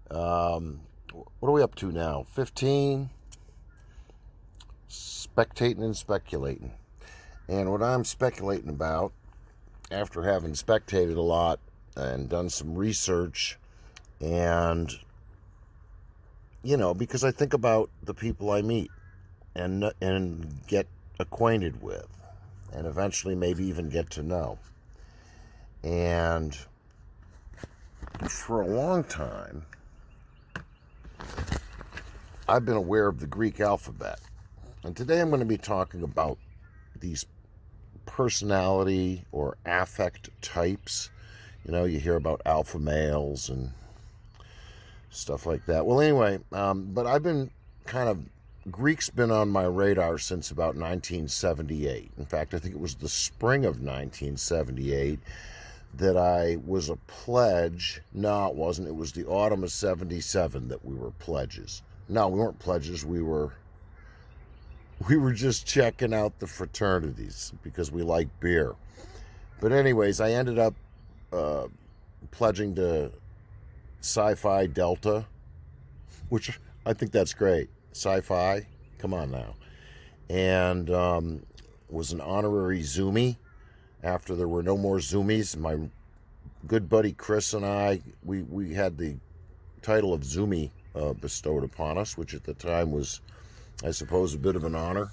What are we up to now? 15. Spectating and speculating. And what I'm speculating about, after having spectated a lot and done some research, and, because I think about the people I meet and get acquainted with, and eventually maybe even get to know. And for a long time, I've been aware of the Greek alphabet. And today I'm going to be talking about these personality or affect types. You hear about alpha males and stuff like that. Well, anyway, but I've been Greek's been on my radar since about 1978. In fact, I think it was the spring of 1978 that I was a pledge. No, it wasn't. It was the autumn of 77 that we were pledges. No, we weren't pledges. We were just checking out the fraternities because we like beer. But anyways, I ended up pledging to Sci-Fi Delta, which I think that's great. Sci-Fi, come on now. And was an honorary Zoomie after there were no more Zoomies. My good buddy Chris and I, we had the title of Zoomie bestowed upon us, which at the time was, I suppose, a bit of an honor.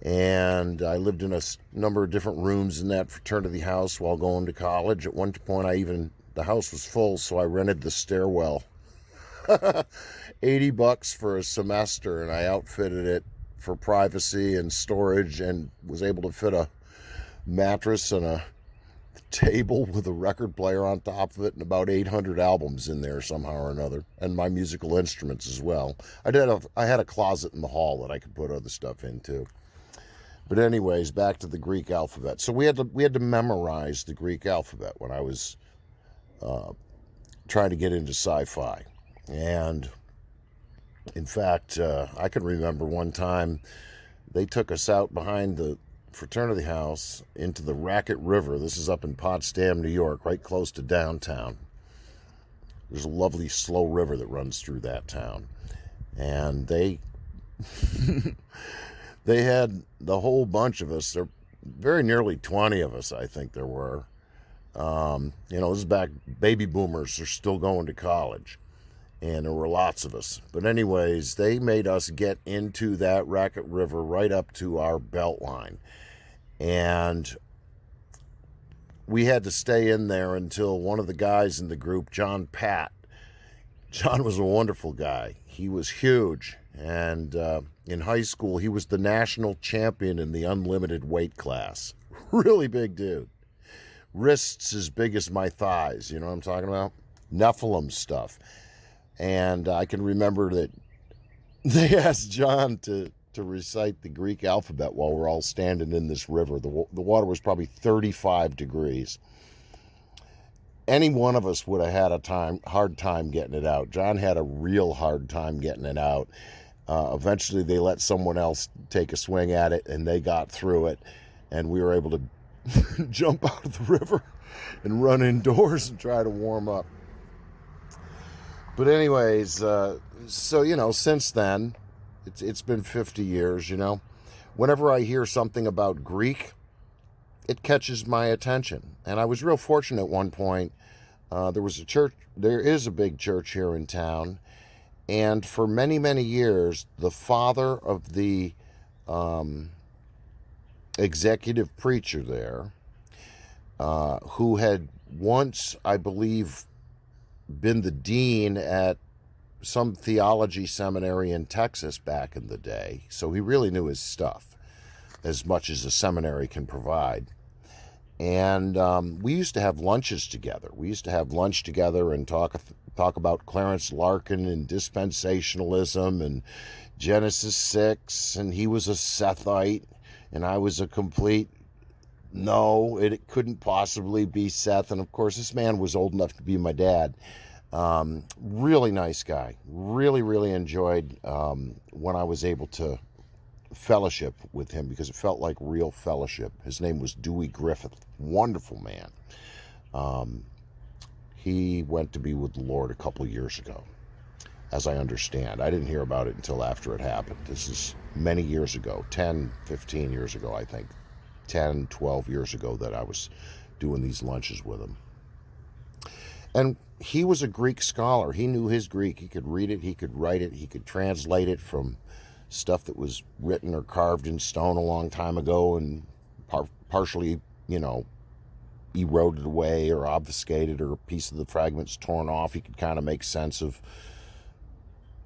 And I lived in a number of different rooms in that fraternity house while going to college. At one point, the house was full, so I rented the stairwell. $80 for a semester, and I outfitted it for privacy and storage, and was able to fit a mattress and a table with a record player on top of it and about 800 albums in there somehow or another, and my musical instruments as well. I had a closet in the hall that I could put other stuff into. But anyways, back to the Greek alphabet. So we had to memorize the Greek alphabet when I was trying to get into sci-fi. And in fact, I can remember one time they took us out behind the fraternity house into the Racket River. This is up in Potsdam, New York, right close to downtown. There's a lovely slow river that runs through that town. And they they had the whole bunch of us. There very nearly 20 of us, I think there were. This is back, baby boomers are still going to college. And there were lots of us. But anyways, they made us get into that Racket River right up to our belt line. And we had to stay in there until one of the guys in the group, John was a wonderful guy. He was huge. And in high school, he was the national champion in the unlimited weight class. Really big dude. Wrists as big as my thighs. You know what I'm talking about? Nephilim stuff. And I can remember that they asked John to recite the Greek alphabet while we're all standing in this river. The water was probably 35 degrees. Any one of us would have had a hard time getting it out. John had a real hard time getting it out. Eventually, they let someone else take a swing at it, and they got through it. And we were able to jump out of the river and run indoors and try to warm up. But anyways, so, since then, it's been 50 years, Whenever I hear something about Greek, it catches my attention. And I was real fortunate at one point. There is a big church here in town. And for many, many years, the father of the executive preacher there, who had once, I believe, been the dean at some theology seminary in Texas back in the day. So he really knew his stuff as much as a seminary can provide. And we used to have lunches together. We used to have lunch together and talk about Clarence Larkin and dispensationalism and Genesis 6. And he was a Sethite and I was a complete no, it couldn't possibly be Seth. And of course, this man was old enough to be my dad. Really nice guy. Really, really enjoyed when I was able to fellowship with him, because it felt like real fellowship. His name was Dewey Griffith. Wonderful man. He went to be with the Lord a couple years ago. as I understand. I didn't hear about it until after it happened. This is many years ago, 10, 15 years ago, I think. 10, 12 years ago that I was doing these lunches with him. And he was a Greek scholar. He knew his Greek. He could read it, he could write it, he could translate it from stuff that was written or carved in stone a long time ago and partially, eroded away or obfuscated, or a piece of the fragments torn off. He could kind of make sense of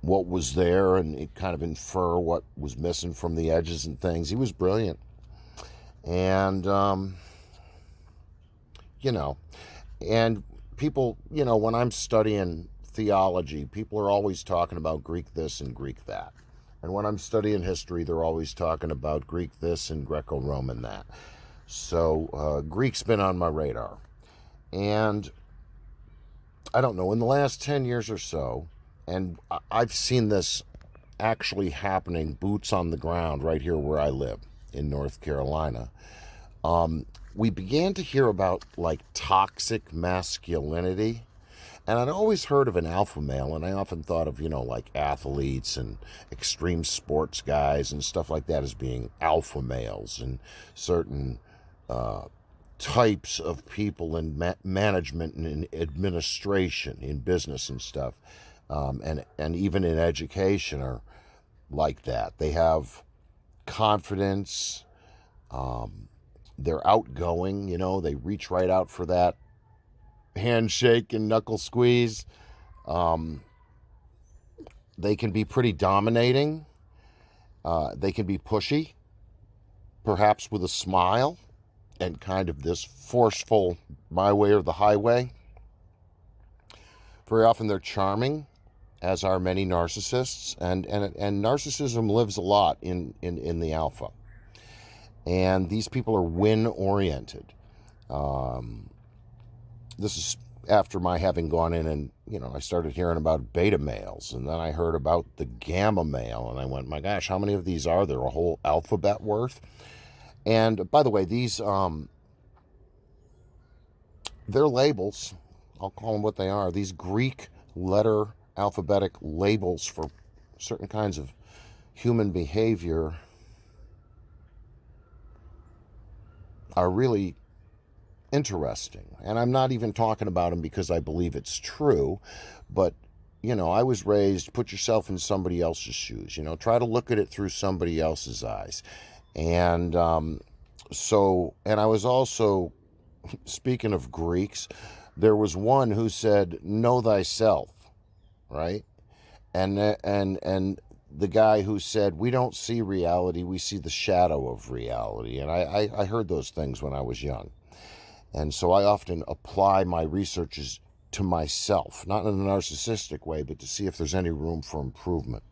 what was there and it kind of infer what was missing from the edges and things. He was brilliant. And, and people, when I'm studying theology, people are always talking about Greek this and Greek that. And when I'm studying history, they're always talking about Greek this and Greco-Roman that. So Greek's been on my radar. And I don't know, in the last 10 years or so, and I've seen this actually happening, boots on the ground right here where I live in North Carolina, we began to hear about like toxic masculinity. And I'd always heard of an alpha male, and I often thought of, like athletes and extreme sports guys and stuff like that as being alpha males, and certain types of people in management and in administration, in business and stuff, and even in education are like that. They have confidence, they're outgoing, they reach right out for that handshake and knuckle squeeze. They can be pretty dominating. They can be pushy, perhaps with a smile and kind of this forceful my way or the highway. Very often they're charming, as are many narcissists, and narcissism lives a lot in the alpha. And these people are win-oriented. This is after my having gone in and, I started hearing about beta males, and then I heard about the gamma male, and I went, my gosh, how many of these are there? A whole alphabet worth? And by the way, these, they're labels. I'll call them what they are. These Greek letter alphabetic labels for certain kinds of human behavior are really interesting. And I'm not even talking about them because I believe it's true, but I was raised, put yourself in somebody else's shoes, try to look at it through somebody else's eyes. And and I was also, speaking of Greeks, there was one who said, know thyself, right? And the guy who said, we don't see reality, we see the shadow of reality. And I heard those things when I was young. And so I often apply my researches to myself, not in a narcissistic way, but to see if there's any room for improvement.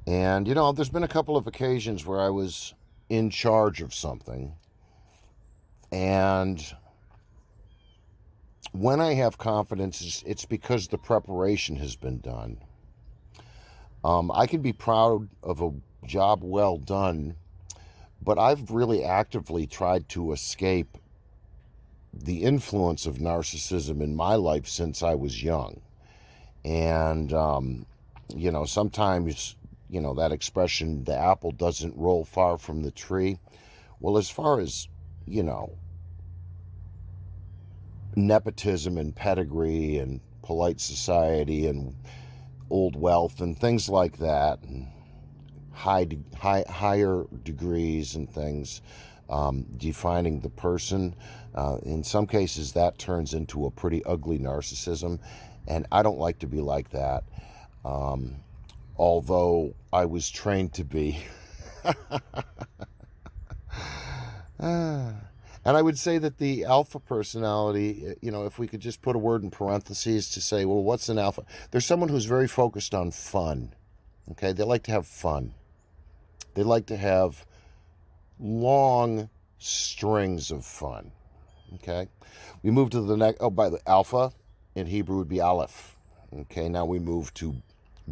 And, there's been a couple of occasions where I was in charge of something. And when I have confidence, it's because the preparation has been done. I can be proud of a job well done, but I've really actively tried to escape the influence of narcissism in my life since I was young. And, sometimes, that expression, the apple doesn't roll far from the tree. Well, as far as, nepotism and pedigree and polite society and old wealth and things like that, and higher degrees and things, defining the person. In some cases, that turns into a pretty ugly narcissism, and I don't like to be like that, although I was trained to be. And I would say that the alpha personality, if we could just put a word in parentheses to say, well, what's an alpha? There's someone who's very focused on fun. Okay, they like to have fun. They like to have long strings of fun. Okay, we move to the next. Oh, by the alpha in Hebrew would be aleph. Okay, now we move to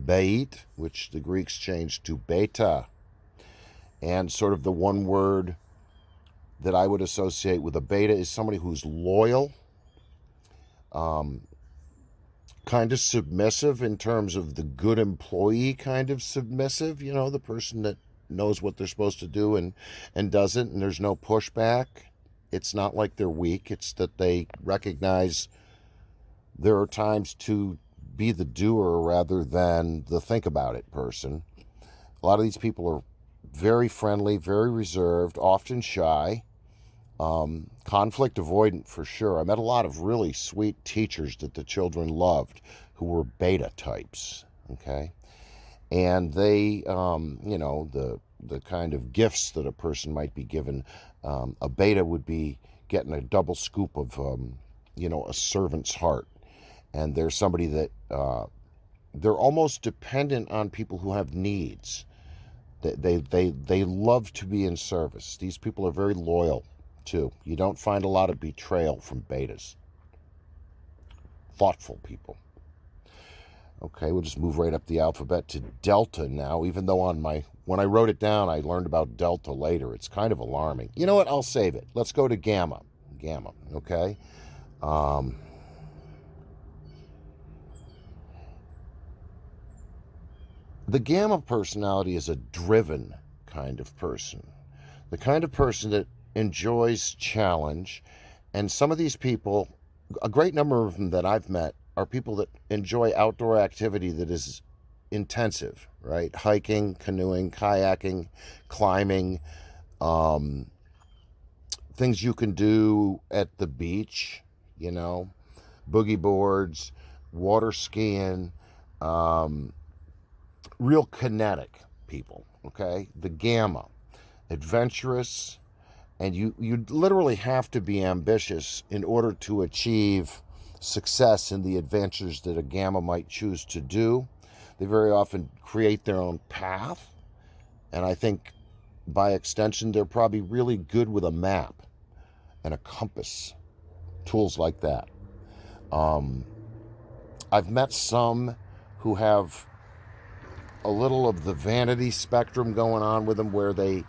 beit, which the Greeks changed to beta, and sort of the one word that I would associate with a beta is somebody who's loyal, kind of submissive in terms of the good employee kind of submissive, you know, the person that knows what they're supposed to do and doesn't, and there's no pushback. It's not like they're weak. It's that they recognize there are times to be the doer rather than the think about it person. A lot of these people are very friendly, very reserved, often shy, conflict avoidant for sure. I met a lot of really sweet teachers that the children loved who were beta types, okay? And they, you know, the kind of gifts that a person might be given, a beta would be getting a double scoop of, you know, a servant's heart. And they're somebody that, they're almost dependent on people who have needs. They love to be in service. These people are very loyal, too. You don't find a lot of betrayal from betas. Thoughtful people. Okay, we'll just move right up the alphabet to Delta now, even though when I wrote it down, I learned about Delta later. It's kind of alarming. You know what? I'll save it. Let's go to Gamma. Gamma, okay? The Gamma personality is a driven kind of person. The kind of person that enjoys challenge. And some of these people, a great number of them that I've met, are people that enjoy outdoor activity that is intensive, right? Hiking, canoeing, kayaking, climbing, things you can do at the beach, you know, boogie boards, water skiing, real kinetic people, okay? The Gamma, adventurous, and you literally have to be ambitious in order to achieve success in the adventures that a Gamma might choose to do. They very often create their own path, and I think by extension they're probably really good with a map and a compass, tools like that. I've met some who have a little of the vanity spectrum going on with them, where they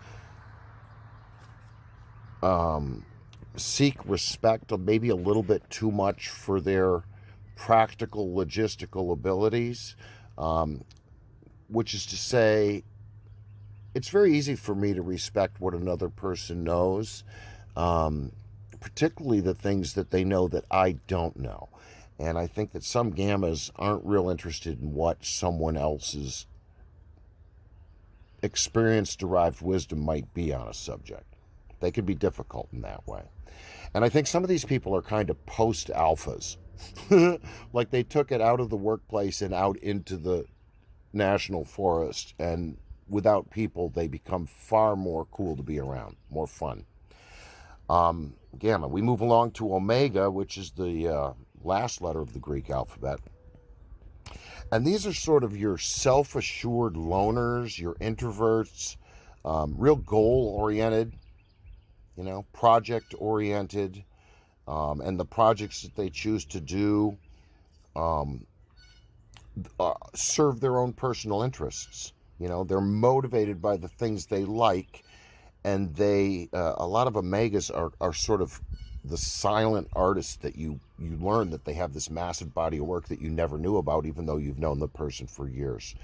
seek respect maybe a little bit too much for their practical logistical abilities, which is to say, it's very easy for me to respect what another person knows, particularly the things that they know that I don't know. And I think that some Gammas aren't real interested in what someone else's experience-derived wisdom might be on a subject. They can be difficult in that way. And I think some of these people are kind of post-alphas. Like they took it out of the workplace and out into the national forest, and without people, they become far more cool to be around, more fun. Gamma. We move along to Omega, which is the last letter of the Greek alphabet. And these are sort of your self-assured loners, your introverts, real goal-oriented, you know, project-oriented, and the projects that they choose to do serve their own personal interests. You know, they're motivated by the things they like, and they, a lot of Omegas are sort of the silent artists that you learn that they have this massive body of work that you never knew about, even though you've known the person for years.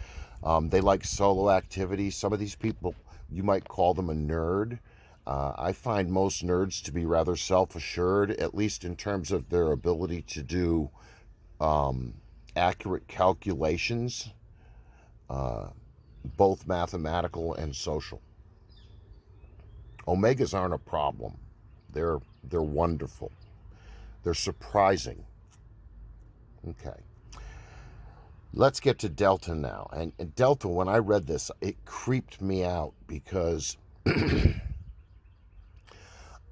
They like solo activities. Some of these people, you might call them a nerd. I find most nerds to be rather self-assured, at least in terms of their ability to do accurate calculations, both mathematical and social. Omegas aren't a problem. They're wonderful. They're surprising. Okay. Let's get to Delta now. And Delta, when I read this, it creeped me out because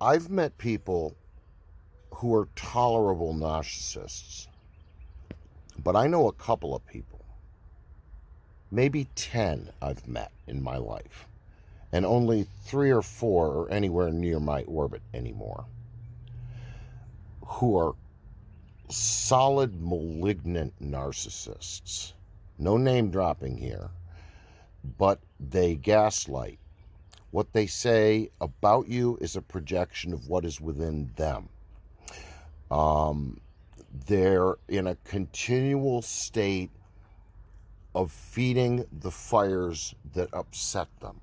I've met people who are tolerable narcissists, but I know a couple of people, maybe 10 I've met in my life, and only 3 or 4 are anywhere near my orbit anymore, who are solid malignant narcissists. No name dropping here, but they gaslight. What they say about you is a projection of what is within them. They're in a continual state of feeding the fires that upset them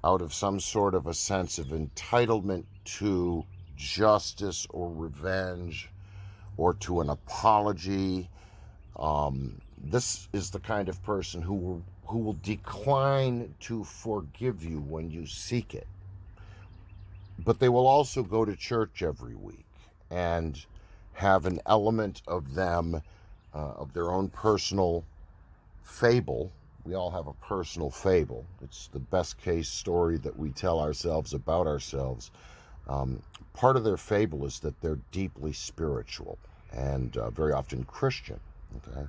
out of some sort of a sense of entitlement to justice or revenge or to an apology. This is the kind of person who will decline to forgive you when you seek it. But they will also go to church every week and have an element of them, of their own personal fable. We all have a personal fable. It's the best case story that we tell ourselves about ourselves. Part of their fable is that they're deeply spiritual and very often Christian. Okay,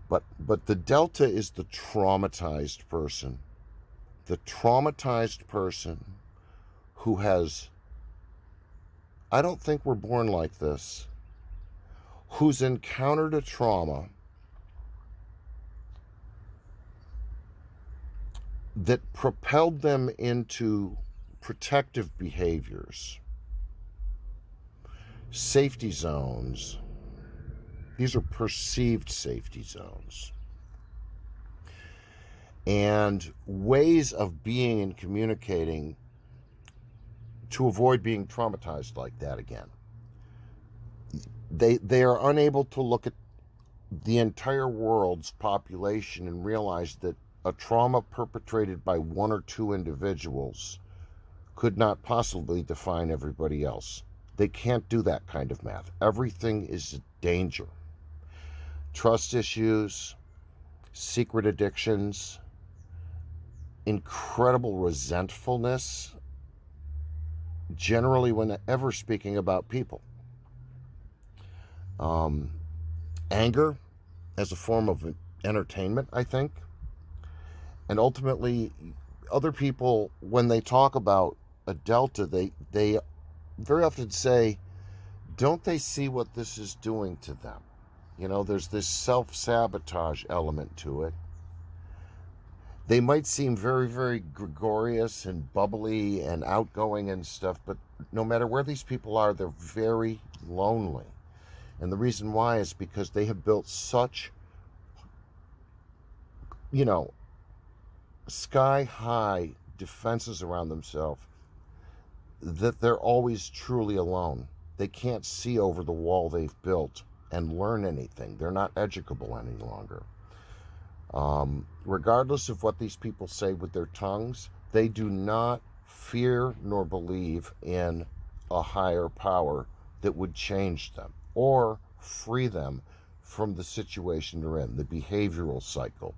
but the delta is the traumatized person. The traumatized person who has, I don't think we're born like this, who's encountered a trauma that propelled them into protective behaviors, safety zones. These are perceived safety zones, and ways of being and communicating to avoid being traumatized like that again. They are unable to look at the entire world's population and realize that a trauma perpetrated by one or two individuals could not possibly define everybody else. They can't do that kind of math. Everything is a danger. Trust issues, secret addictions, incredible resentfulness, generally whenever speaking about people. Anger as a form of entertainment, I think. And ultimately, other people, when they talk about a delta, they very often say, don't they see what this is doing to them? You know, there's this self-sabotage element to it. They might seem very, very gregarious and bubbly and outgoing and stuff, but no matter where these people are, they're very lonely. And the reason why is because they have built such, you know, sky-high defenses around themselves that they're always truly alone. They can't see over the wall they've built and learn anything. They're not educable any longer. Regardless of what these people say with their tongues, they do not fear nor believe in a higher power that would change them or free them from the situation they're in, the behavioral cycle,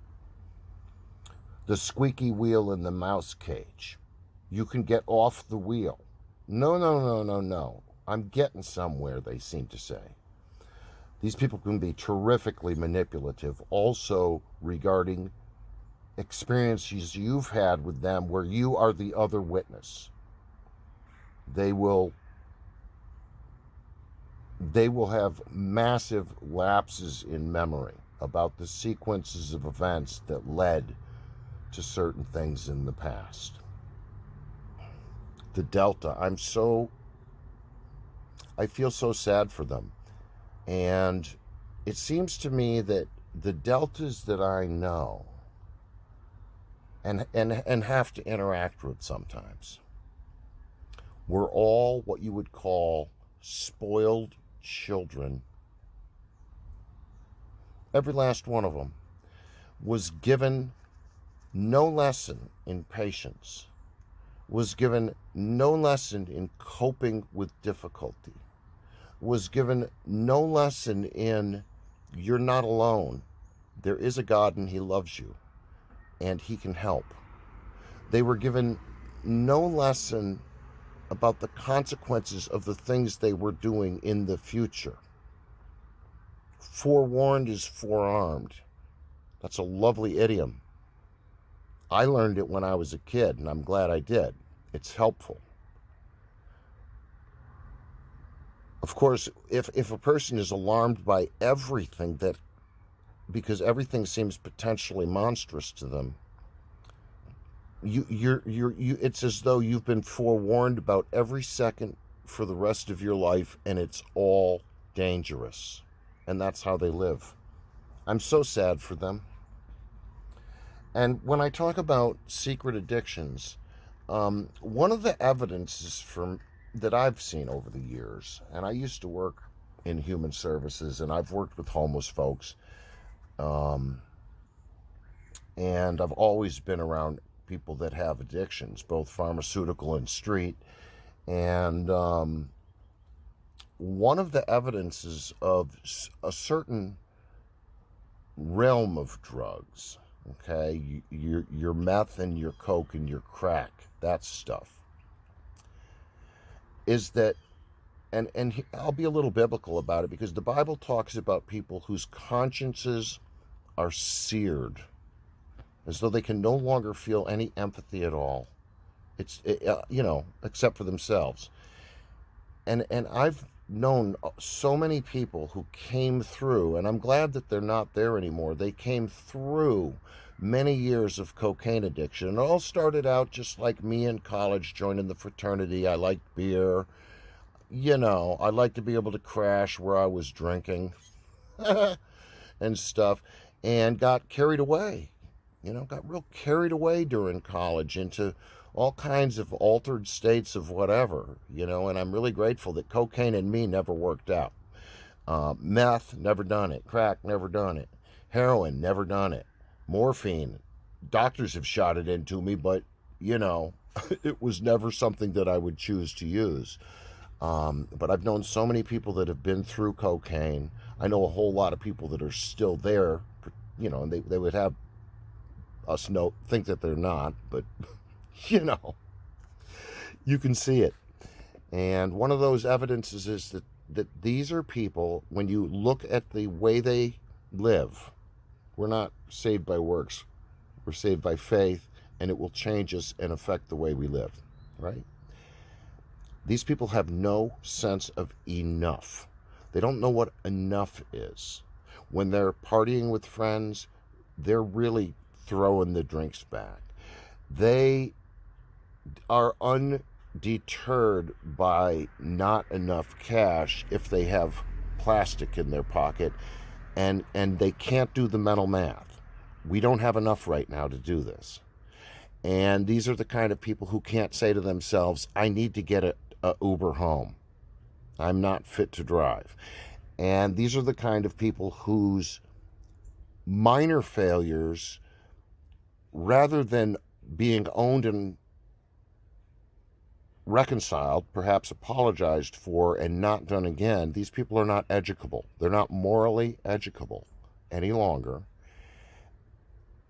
the squeaky wheel in the mouse cage. You can get off the wheel. No, no, no, no, no. I'm getting somewhere, they seem to say. These people can be terrifically manipulative also regarding experiences you've had with them where you are the other witness. They will have massive lapses in memory about the sequences of events that led to certain things in the past. The delta, I feel so sad for them. And it seems to me that the deltas that I know and have to interact with sometimes were all what you would call spoiled children. Every last one of them was given no lesson in patience, was given no lesson in coping with difficulty, was given no lesson in you're not alone. There is a God and he loves you and he can help. They were given no lesson about the consequences of the things they were doing in the future. Forewarned is forearmed. That's a lovely idiom. I learned it when I was a kid, and I'm glad I did. It's helpful. Of course, if a person is alarmed by everything because everything seems potentially monstrous to them, it's as though you've been forewarned about every second for the rest of your life, and it's all dangerous. And that's how they live. I'm so sad for them. And when I talk about secret addictions, one of the evidences that I've seen over the years, and I used to work in human services, and I've worked with homeless folks, and I've always been around people that have addictions, both pharmaceutical and street. And one of the evidences of a certain realm of drugs, okay, your meth and your coke and your crack, that stuff, is that, and I'll be a little biblical about it, because the Bible talks about people whose consciences are seared, as though they can no longer feel any empathy at all. Except for themselves. And I've known so many people who came through, and I'm glad that they're not there anymore. They came through many years of cocaine addiction. It all started out just like me in college, joining the fraternity. I liked beer. I liked to be able to crash where I was drinking and stuff, and got carried away. Got real carried away during college into all kinds of altered states of whatever, and I'm really grateful that cocaine and me never worked out. Meth, never done it. Crack, never done it. Heroin, never done it. Morphine, doctors have shot it into me, but, it was never something that I would choose to use. But I've known so many people that have been through cocaine. I know a whole lot of people that are still there, and they would have us think that they're not, but you can see it. And one of those evidences is that these are people, when you look at the way they live, we're not saved by works, we're saved by faith, and it will change us and affect the way we live, right? These people have no sense of enough. They don't know what enough is. When they're partying with friends, they're really throwing the drinks back. They are undeterred by not enough cash if they have plastic in their pocket, and they can't do the mental math. We don't have enough right now to do this. And these are the kind of people who can't say to themselves, I need to get a Uber home. I'm not fit to drive. And these are the kind of people whose minor failures, rather than being owned and reconciled, perhaps apologized for, and not done again, these people are not educable. They're not morally educable any longer.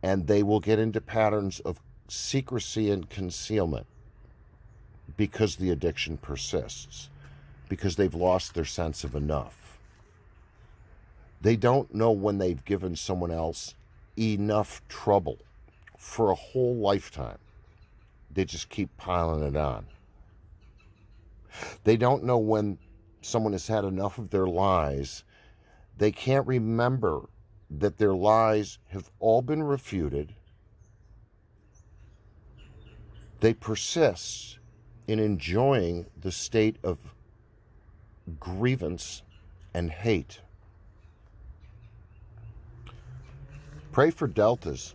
And they will get into patterns of secrecy and concealment because the addiction persists, because they've lost their sense of enough. They don't know when they've given someone else enough trouble for a whole lifetime. They just keep piling it on. They don't know when someone has had enough of their lies. They can't remember that their lies have all been refuted. They persist in enjoying the state of grievance and hate. Pray for deltas.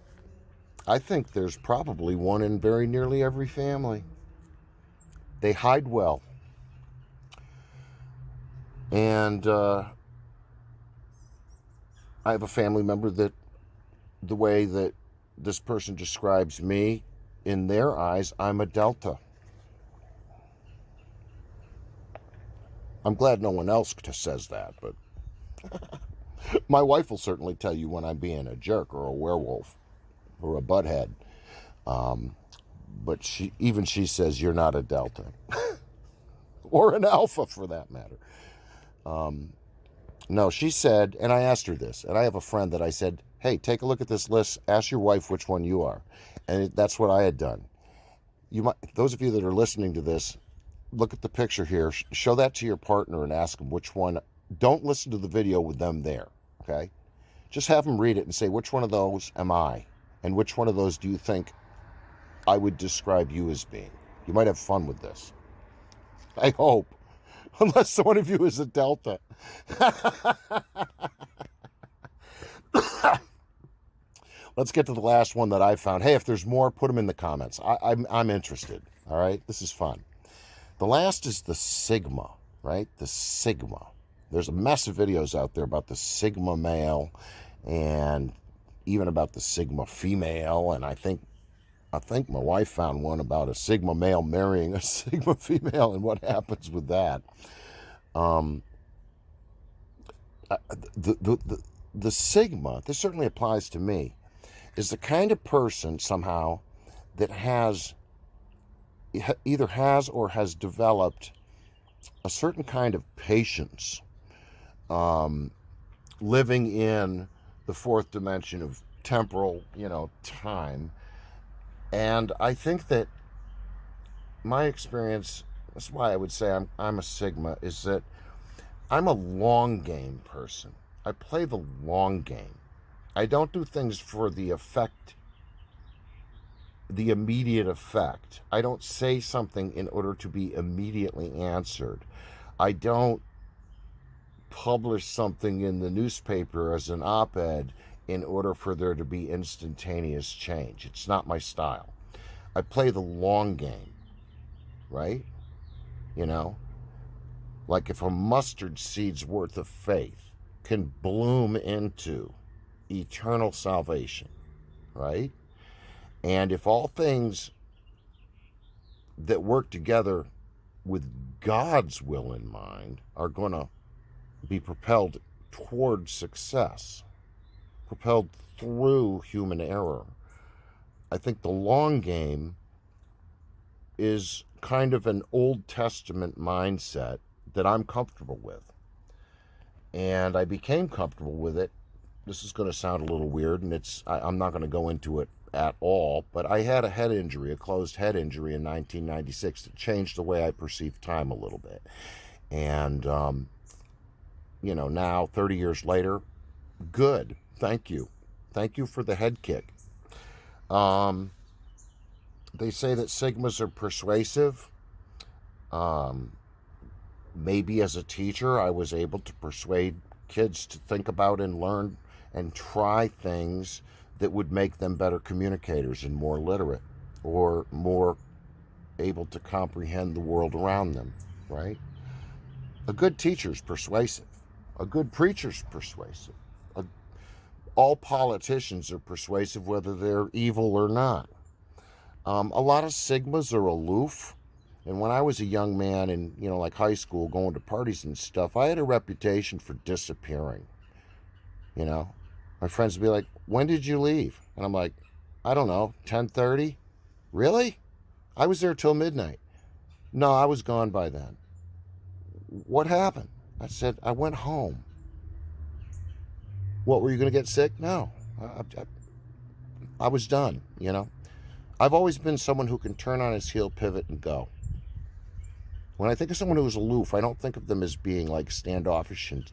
I think there's probably one in very nearly every family. They hide well. And I have a family member that the way that this person describes me, in their eyes, I'm a delta. I'm glad no one else says that, but my wife will certainly tell you when I'm being a jerk or a werewolf or a butthead. But she says you're not a delta. Or an alpha, for that matter. No, she said, and I asked her this, and I have a friend that I said, hey, take a look at this list, ask your wife which one you are. And that's what I had done. Those of you that are listening to this, look at the picture here, show that to your partner and ask them which one. Don't listen to the video with them there, okay? Just have them read it and say, which one of those am I? And which one of those do you think I would describe you as being? You might have fun with this. I hope. Unless one of you is a Delta. Let's get to the last one that I found. Hey, if there's more, put them in the comments. I'm interested. All right, this is fun. The last is the Sigma, right? The Sigma. There's a mess of videos out there about the Sigma male and even about the Sigma female. And I think my wife found one about a Sigma male marrying a Sigma female and what happens with that. The Sigma, this certainly applies to me, is the kind of person somehow that either has or has developed a certain kind of patience, living in the fourth dimension of temporal, time. And I think that my experience, that's why I would say I'm a Sigma, is that I'm a long game person. I play the long game. I don't do things for the effect, the immediate effect. I don't say something in order to be immediately answered. I don't publish something in the newspaper as an op-ed in order for there to be instantaneous change. It's not my style. I play the long game, right? Like if a mustard seed's worth of faith can bloom into eternal salvation, right? And if all things that work together with God's will in mind are going to be propelled toward success, propelled through human error, I think the long game is kind of an Old Testament mindset that I'm comfortable with. And I became comfortable with it. This is going to sound a little weird, and I'm not going to go into it at all, but I had a head injury, a closed head injury in 1996 that changed the way I perceive time a little bit. And, now 30 years later, good. Thank you. Thank you for the head kick. They say that Sigmas are persuasive. Maybe as a teacher, I was able to persuade kids to think about and learn and try things that would make them better communicators and more literate or more able to comprehend the world around them, right? A good teacher's persuasive. A good preacher's persuasive. All politicians are persuasive whether they're evil or not. A lot of Sigmas are aloof. And when I was a young man in, like high school, going to parties and stuff, I had a reputation for disappearing. My friends would be like, when did you leave? And I'm like, I don't know, 10:30? Really? I was there till midnight. No, I was gone by then. What happened? I said, I went home. What, were you going to get sick? No. I was done, I've always been someone who can turn on his heel, pivot, and go. When I think of someone who is aloof, I don't think of them as being like standoffish and,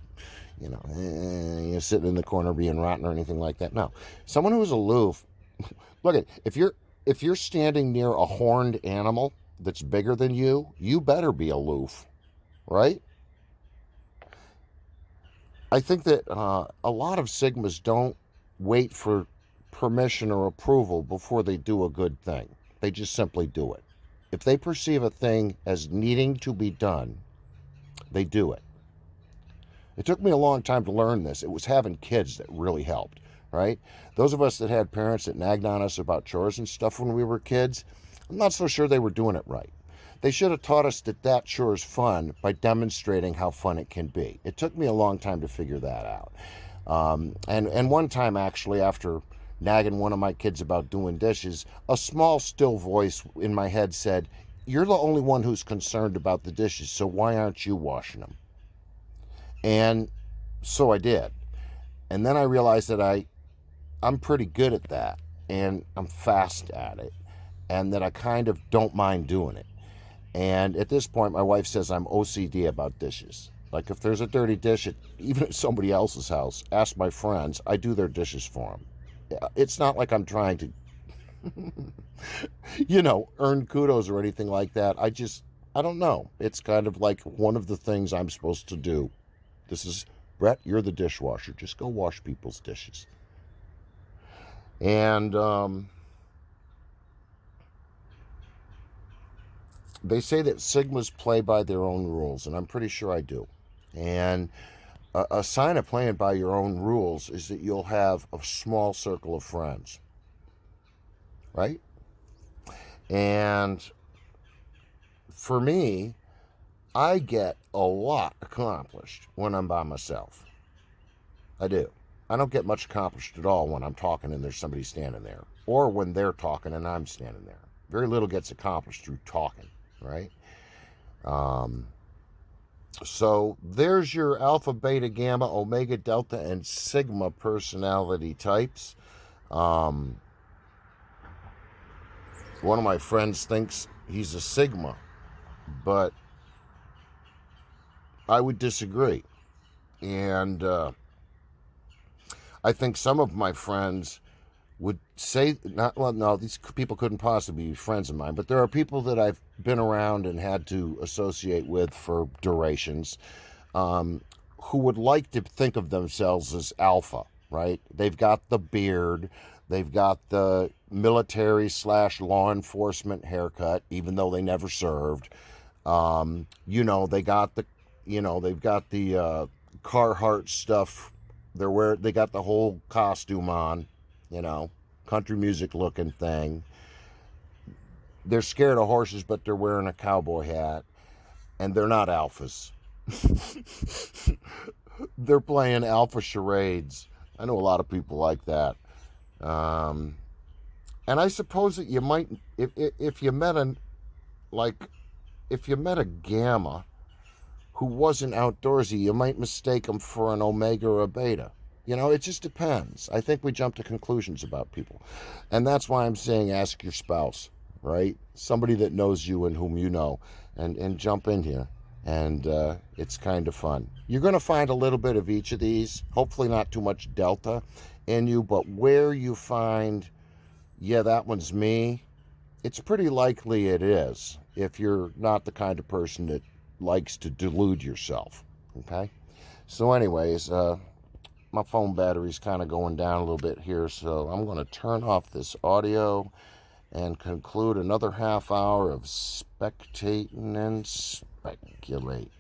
sitting in the corner being rotten or anything like that. No. Someone who is aloof, look, if you're standing near a horned animal that's bigger than you, you better be aloof, right? I think that a lot of Sigmas don't wait for permission or approval before they do a good thing. They just simply do it. If they perceive a thing as needing to be done, they do it. It took me a long time to learn this. It was having kids that really helped, right? Those of us that had parents that nagged on us about chores and stuff when we were kids, I'm not so sure they were doing it right. They should have taught us that chore is fun by demonstrating how fun it can be. It took me a long time to figure that out. And one time, actually, after nagging one of my kids about doing dishes, a small, still voice in my head said, "You're the only one who's concerned about the dishes, so why aren't you washing them?" And so I did. And then I realized that I'm pretty good at that, and I'm fast at it, and that I kind of don't mind doing it. And at this point, my wife says I'm OCD about dishes. Like if there's a dirty dish, even at somebody else's house, ask my friends, I do their dishes for them. It's not like I'm trying to, earn kudos or anything like that. I don't know. It's kind of like one of the things I'm supposed to do. This is, Brett, you're the dishwasher. Just go wash people's dishes. And they say that Sigmas play by their own rules, and I'm pretty sure I do. And a sign of playing by your own rules is that you'll have a small circle of friends, right? And for me, I get a lot accomplished when I'm by myself. I do. I don't get much accomplished at all when I'm talking and there's somebody standing there, or when they're talking and I'm standing there. Very little gets accomplished through talking, right? So there's your alpha, beta, gamma, omega, delta, and sigma personality types. One of my friends thinks he's a sigma, but I would disagree. And I think some of my friends would say, no, these people couldn't possibly be friends of mine, but there are people that I've been around and had to associate with for durations, who would like to think of themselves as alpha, right? They've got the beard, they've got the military / law enforcement haircut, even though they never served. They got the, they've got the Carhartt stuff. They got the whole costume on, country music looking thing. They're scared of horses, but they're wearing a cowboy hat, and they're not alphas. They're playing alpha charades. I know a lot of people like that. And I suppose that you might, if you met a gamma who wasn't outdoorsy, you might mistake him for an omega or a beta. It just depends. I think we jump to conclusions about people. And that's why I'm saying ask your spouse, right? Somebody that knows you and whom you know, and jump in here. And it's kind of fun. You're going to find a little bit of each of these, hopefully not too much delta in you, but where you find, yeah, that one's me, it's pretty likely it is, if you're not the kind of person that likes to delude yourself, okay? So anyways, my phone battery's kind of going down a little bit here, so I'm going to turn off this audio and conclude another half hour of spectating and speculating.